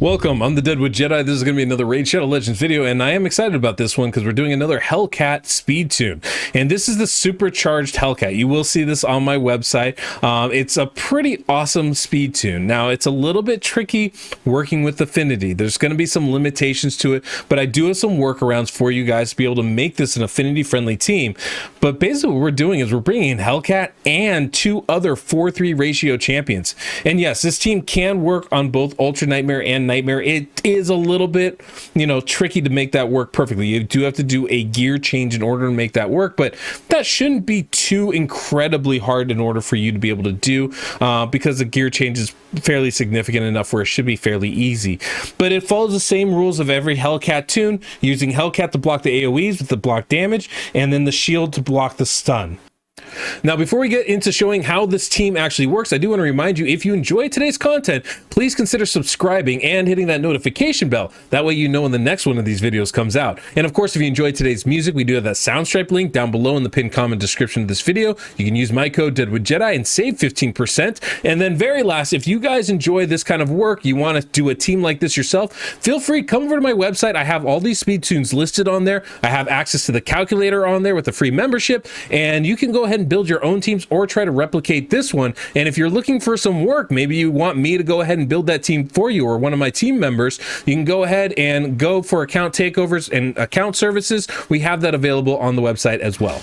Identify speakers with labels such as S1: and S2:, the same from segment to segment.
S1: Welcome, I'm the Deadwood Jedi. This is going to be another Raid Shadow Legends video, and I am excited about this one because we're doing another Helicath speed tune. And this is the supercharged Helicath. You will see this on my website. It's a pretty awesome speed tune. Now, it's a little bit tricky working with Affinity. There's going to be some limitations to it, but I do have some workarounds for you guys to be able to make this an Affinity-friendly team. But basically what we're doing is we're bringing in Helicath and two other 4-3 ratio champions. And yes, this team can work on both Ultra Nightmare and Nightmare. It is a little bit, tricky to make that work perfectly. You do have to do a gear change in order to make that work, but that shouldn't be too incredibly hard in order for you to be able to do, because the gear change is fairly significant enough where it should be fairly easy. But it follows the same rules of every Helicath tune, using Helicath to block the AoEs with the block damage, and then the shield to block the stun. Now, before we get into showing how this team actually works, I do want to remind you, if you enjoy today's content, please consider subscribing and hitting that notification bell. That way you know when the next one of these videos comes out. And of course, if you enjoyed today's music, we do have that Soundstripe link down below in the pinned comment description of this video. You can use my code DeadwoodJedi and save 15%. And then very last, if you guys enjoy this kind of work, you want to do a team like this yourself, feel free, come over to my website. I have all these speed tunes listed on there. I have access to the calculator on there with a free membership, and you can go ahead and build your own teams or try to replicate this one. And if you're looking for some work, maybe you want me to go ahead and build that team for you, or one of my team members, you can go ahead and go for account takeovers and account services. We have that available on the website as well.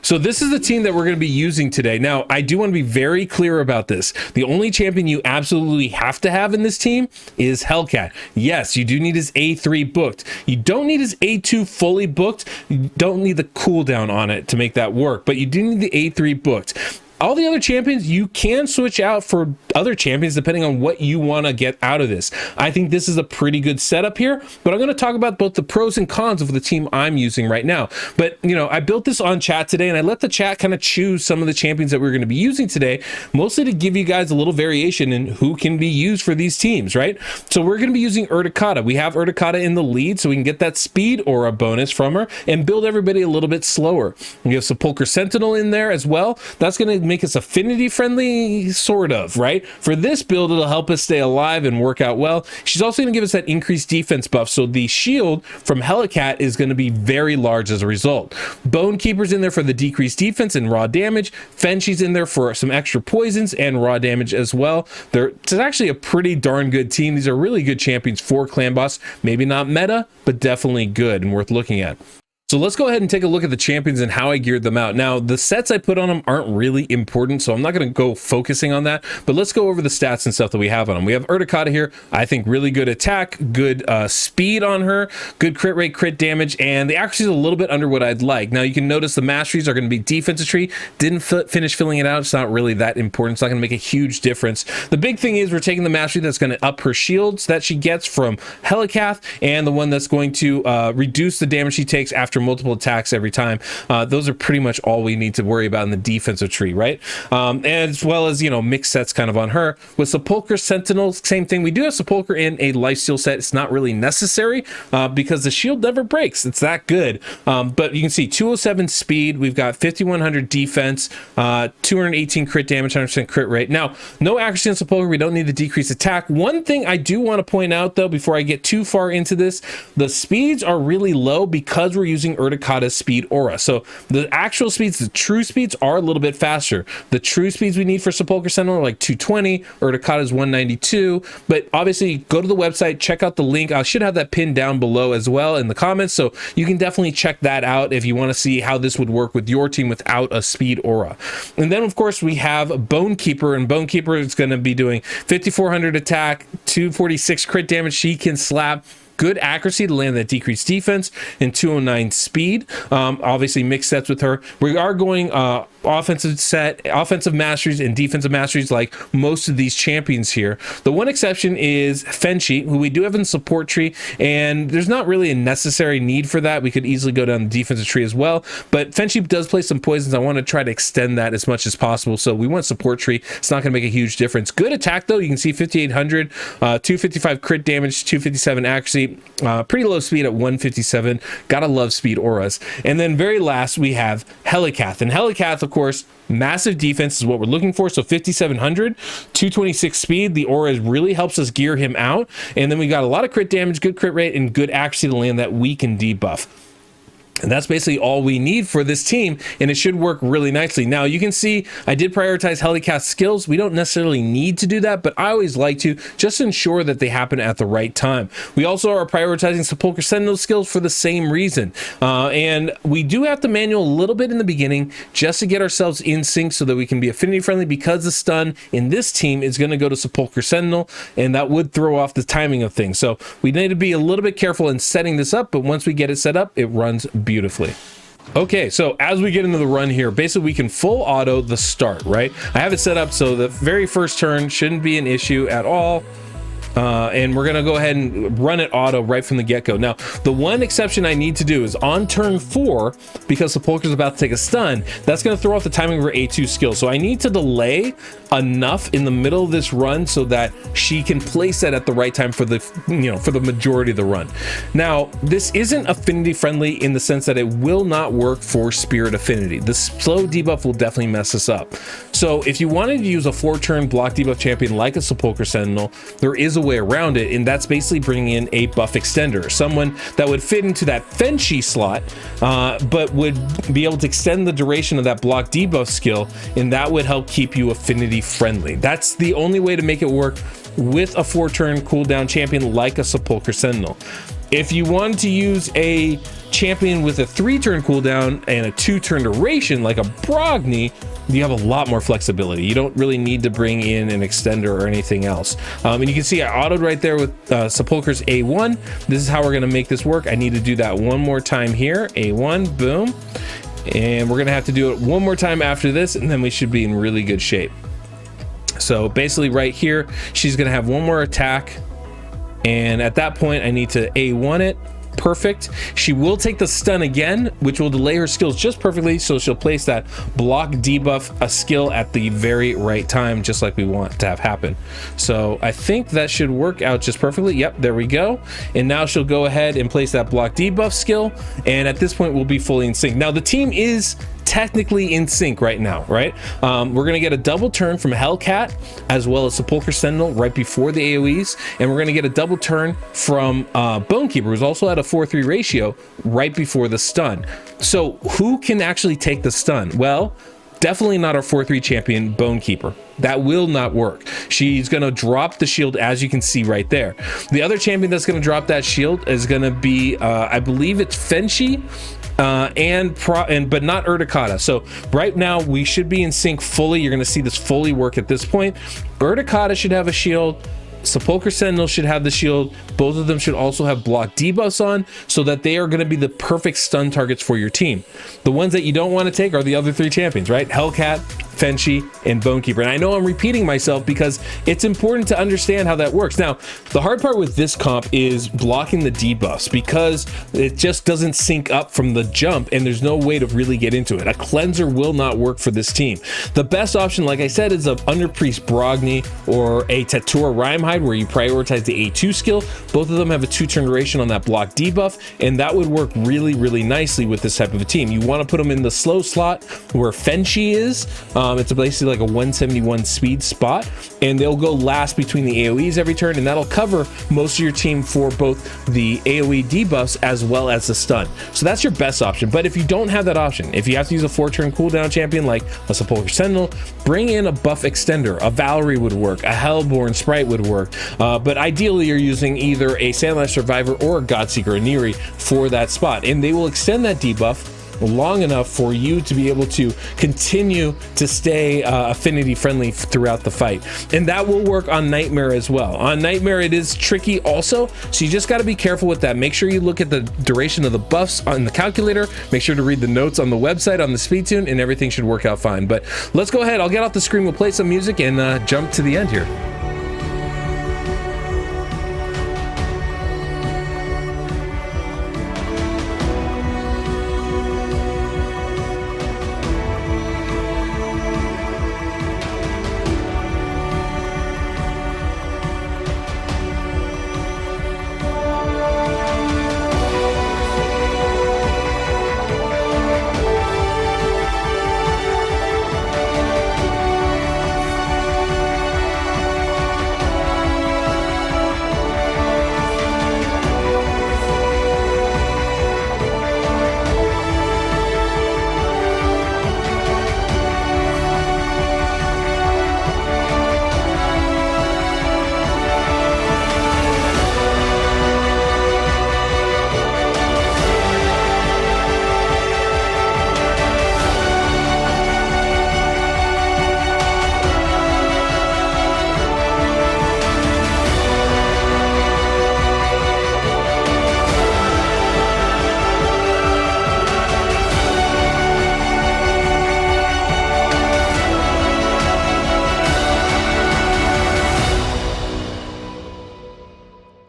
S1: So this is the team that we're going to be using today. Now, I do want to be very clear about this. The only champion you absolutely have to have in this team is Helicath. Yes, you do need his A3 booked. You don't need his A2 fully booked. You don't need the cooldown on it to make that work, but you do need the A3 booked. All the other champions, you can switch out for other champions depending on what you want to get out of this. I think this is a pretty good setup here, but I'm going to talk about both the pros and cons of the team I'm using right now. But, I built this on chat today, and I let the chat kind of choose some of the champions that we're going to be using today, mostly to give you guys a little variation in who can be used for these teams, right? So we're going to be using Helicath. We have Helicath in the lead, so we can get that speed aura bonus from her and build everybody a little bit slower. We have Sepulchre Sentinel in there as well. That's going to make us affinity friendly, sort of, right? For this build, it'll help us stay alive and work out well. She's also going to give us that increased defense buff, so the shield from Helicath is going to be very large as a result. Bone Keeper's in there for the decreased defense and raw damage. Fenshi's in there for some extra poisons and raw damage as well. It's actually a pretty darn good team. These are really good champions for Clan Boss. Maybe not meta, but definitely good and worth looking at. So let's go ahead and take a look at the champions and how I geared them out. Now, the sets I put on them aren't really important, so I'm not going to go focusing on that, but let's go over the stats and stuff that we have on them. We have Helicath here. I think really good attack, good speed on her, good crit rate, crit damage, and the accuracy is a little bit under what I'd like. Now, you can notice the masteries are going to be defensive tree. Didn't finish filling it out. It's not really that important. It's not going to make a huge difference. The big thing is we're taking the mastery that's going to up her shields that she gets from Helicath, and the one that's going to reduce the damage she takes after multiple attacks every time. Those are pretty much all we need to worry about in the defensive tree, right? As well as, mixed sets kind of on her. With Sepulchre Sentinel, same thing. We do have Sepulchre in a lifesteal set. It's not really necessary because the shield never breaks. It's that good. But you can see 207 speed. We've got 5100 defense, 218 crit damage, 100% crit rate. Now, no accuracy on Sepulchre. We don't need the decreased attack. One thing I do want to point out, though, before I get too far into this, the speeds are really low because we're using Helicath's speed aura. So the actual speeds, the true speeds, are a little bit faster. The true speeds we need for Sepulchre Sentinel are like 220, Helicath is 192. But obviously, go to the website, check out the link. I should have that pinned down below as well in the comments, so you can definitely check that out if you want to see how this would work with your team without a speed aura. And then, of course, we have Bone Keeper, and Bone Keeper is going to be doing 5400 attack, 246 crit damage. She can slap. Good accuracy to land that decreased defense, and 209 speed. Obviously mixed sets with her. We are going offensive masteries and defensive masteries like most of these champions here. The one exception is Fenchi, who we do have in the support tree, and there's not really a necessary need for that. We could easily go down the defensive tree as well, but Fenchi does play some poisons. I want to try to extend that as much as possible, so we want support tree. It's not going to make a huge difference. Good attack though. You can see 5800, 255 crit damage, 257 accuracy, pretty low speed at 157. Gotta love speed auras. And then very last we have Helicath, and Helicath, of course, massive defense is what we're looking for. So 5700, 226 speed. The aura really helps us gear him out. And then we got a lot of crit damage, good crit rate, and good accuracy to land that weaken debuff. And that's basically all we need for this team, and it should work really nicely. Now, you can see I did prioritize Helicath skills. We don't necessarily need to do that, but I always like to just ensure that they happen at the right time. We also are prioritizing Sepulchre Sentinel skills for the same reason. And we do have to manual a little bit in the beginning just to get ourselves in sync so that we can be affinity friendly, because the stun in this team is going to go to Sepulchre Sentinel, and that would throw off the timing of things. So we need to be a little bit careful in setting this up, but once we get it set up, it runs beautifully. Okay, so as we get into the run here, basically we can full auto the start, right? I have it set up so the very first turn shouldn't be an issue at all. And we're gonna go ahead and run it auto right from the get-go. Now, the one exception I need to do is on turn 4, because Sepulchre's about to take a stun, that's gonna throw off the timing of her A2 skill. So I need to delay enough in the middle of this run so that she can place that at the right time for the, for the majority of the run. Now, this isn't affinity friendly in the sense that it will not work for Spirit Affinity. The slow debuff will definitely mess us up. So if you wanted to use a 4-turn block debuff champion like a Sepulchre Sentinel, there is a way around it, and that's basically bringing in a buff extender, someone that would fit into that Fenchi slot, but would be able to extend the duration of that block debuff skill, and that would help keep you affinity friendly. That's the only way to make it work with a 4-turn cooldown champion like a Sepulchre Sentinel. If you want to use a champion with a 3-turn cooldown and a 2-turn duration like a Brogni, you have a lot more flexibility. You don't really need to bring in an extender or anything else. And you can see I autoed right there with Sepulchre's A1. This is how we're gonna make this work. I need to do that one more time here. A1, boom. And we're gonna have to do it one more time after this, and then we should be in really good shape. So basically right here, she's gonna have one more attack. And at that point, I need to A1 it. Perfect. She will take the stun again, which will delay her skills just perfectly, so she'll place that block debuff a skill at the very right time, just like we want to have happen. So I think that should work out just perfectly. Yep, there we go. And now she'll go ahead and place that block debuff skill, and at this point we'll be fully in sync. Now the team is technically in sync right now, right? We're gonna get a double turn from Helicath as well as Sepulchre Sentinel right before the AoEs, and we're gonna get a double turn from Bonekeeper, who's also at a 4-3 ratio right before the stun. So who can actually take the stun? Well, definitely not our 4-3 champion, Bonekeeper. That will not work. She's gonna drop the shield, as you can see right there. The other champion that's gonna drop that shield is gonna be, I believe it's Fenchi, but not Urticata. So right now we should be in sync fully. You're gonna see this fully work at this point. Urticata should have a shield. Sepulchre Sentinel should have the shield. Both of them should also have block debuffs on, so that they are going to be the perfect stun targets for your team. The ones that you don't want to take are the other 3 champions, right? Helicath, Fenchi, and Bonekeeper. And I know I'm repeating myself because it's important to understand how that works. Now, the hard part with this comp is blocking the debuffs, because it just doesn't sync up from the jump, and there's no way to really get into it. A cleanser will not work for this team. The best option, like I said, is of Underpriest Brogni or a Tatura Rhymehide, where you prioritize the A2 skill. Both of them have a 2-turn duration on that block debuff, and that would work really, really nicely with this type of a team. You want to put them in the slow slot where Fenchi is. It's basically like a 171 speed spot, and they'll go last between the AoEs every turn, and that'll cover most of your team for both the AoE debuffs as well as the stun. So that's your best option. But if you don't have that option, if you have to use a 4-turn cooldown champion like a Sepulchre Sentinel, bring in a buff extender. A Valerie would work, a Hellborn Sprite would work, but ideally you're using either a Sandlash Survivor or a Godseeker Aniri for that spot, and they will extend that debuff long enough for you to be able to continue to stay affinity friendly throughout the fight. And that will work on Nightmare as well. On Nightmare, it is tricky also, so you just got to be careful with that. Make sure you look at the duration of the buffs on the calculator, make sure to read the notes on the website on the speed tune, and everything should work out fine. But let's go ahead, I'll get off the screen, we'll play some music and jump to the end here.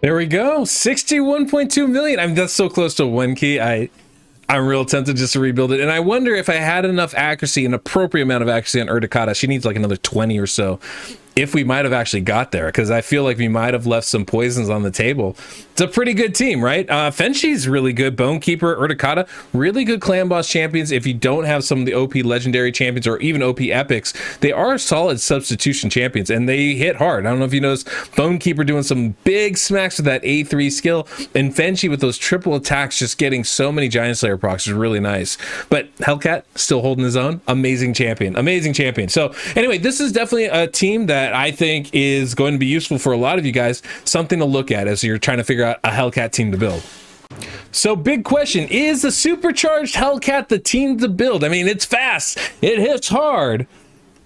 S1: There we go, 61.2 million. I mean, that's so close to one key. I'm real tempted just to rebuild it. And I wonder if I had enough accuracy, an appropriate amount of accuracy on Helicath. She needs like another 20 or so, if we might have actually got there, because I feel like we might have left some poisons on the table. It's a pretty good team, right? Fenshi's really good. Bonekeeper, Helicath, really good clan boss champions. If you don't have some of the OP legendary champions or even OP epics, they are solid substitution champions and they hit hard. I don't know if you noticed, Bonekeeper doing some big smacks with that A3 skill, and Fenshi with those triple attacks, just getting so many Giant Slayer procs is really nice. But Helicath still holding his own. Amazing champion, amazing champion. So anyway, this is definitely a team that I think is going to be useful for a lot of you guys, something to look at as you're trying to figure out a Helicath team to build. So big question, is the supercharged Helicath the team to build? I mean, it's fast, it hits hard.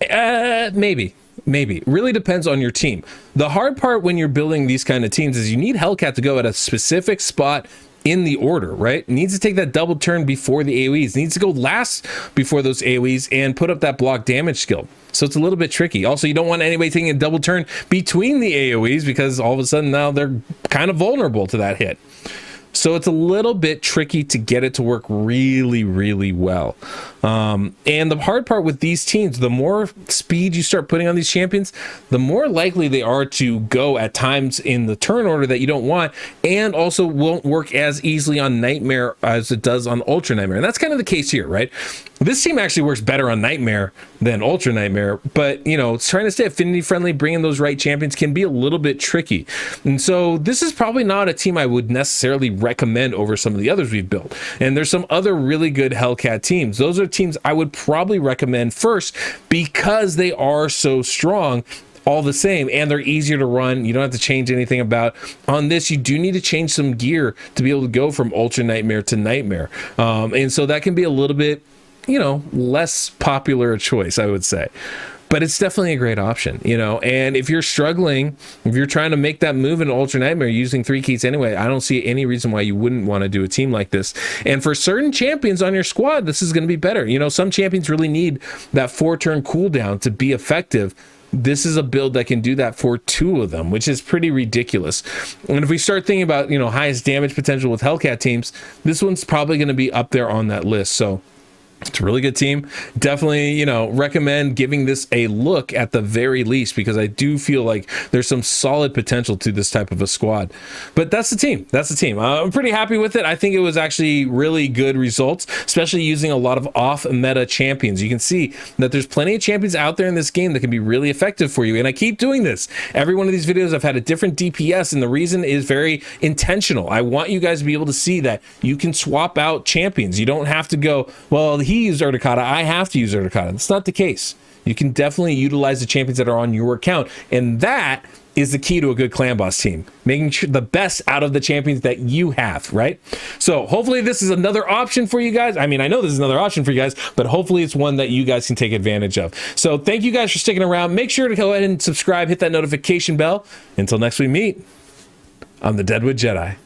S1: Maybe. Really depends on your team. The hard part when you're building these kind of teams is you need Helicath to go at a specific spot in the order, right? It needs to take that double turn before the AoEs. It needs to go last before those AoEs and put up that block damage skill. So it's a little bit tricky. Also, you don't want anybody taking a double turn between the AoEs, because all of a sudden now they're kind of vulnerable to that hit. So it's a little bit tricky to get it to work really, really well. And the hard part with these teams, the more speed you start putting on these champions, the more likely they are to go at times in the turn order that you don't want, and also won't work as easily on Nightmare as it does on Ultra Nightmare. And that's kind of the case here, right? This team actually works better on Nightmare than Ultra Nightmare, but you know, trying to stay affinity friendly, bringing those right champions can be a little bit tricky. And so this is probably not a team I would necessarily recommend over some of the others we've built. And there's some other really good Helicath teams. Those are teams I would probably recommend first because they are so strong all the same, and they're easier to run. You don't have to change anything about. On this, you do need to change some gear to be able to go from Ultra Nightmare to Nightmare. And so that can be a little bit, you know, less popular a choice, I would say. But it's definitely a great option, you know. And if you're struggling, if you're trying to make that move in Ultra Nightmare using 3 keys anyway, I don't see any reason why you wouldn't want to do a team like this. And for certain champions on your squad, this is going to be better. You know, some champions really need that 4-turn cooldown to be effective. This is a build that can do that for 2 of them, which is pretty ridiculous. And if we start thinking about, you know, highest damage potential with Helicath teams, this one's probably going to be up there on that list. So it's a really good team. Definitely, you know, recommend giving this a look at the very least, because I do feel like there's some solid potential to this type of a squad. But that's the team. That's the team. I'm pretty happy with it. I think it was actually really good results, especially using a lot of off-meta champions. You can see that there's plenty of champions out there in this game that can be really effective for you. And I keep doing this. Every one of these videos, I've had a different DPS, and the reason is very intentional. I want you guys to be able to see that you can swap out champions. You don't have to go, well, he used Helicath, I have to use Helicath. That's not the case. You can definitely utilize the champions that are on your account, and that is the key to a good clan boss team, making sure the best out of the champions that you have, right? So hopefully this is another option for you guys. I mean, I know this is another option for you guys, but hopefully it's one that you guys can take advantage of. So thank you guys for sticking around. Make sure to go ahead and subscribe, hit that notification bell. Until next we meet, I'm the Deadwood Jedi.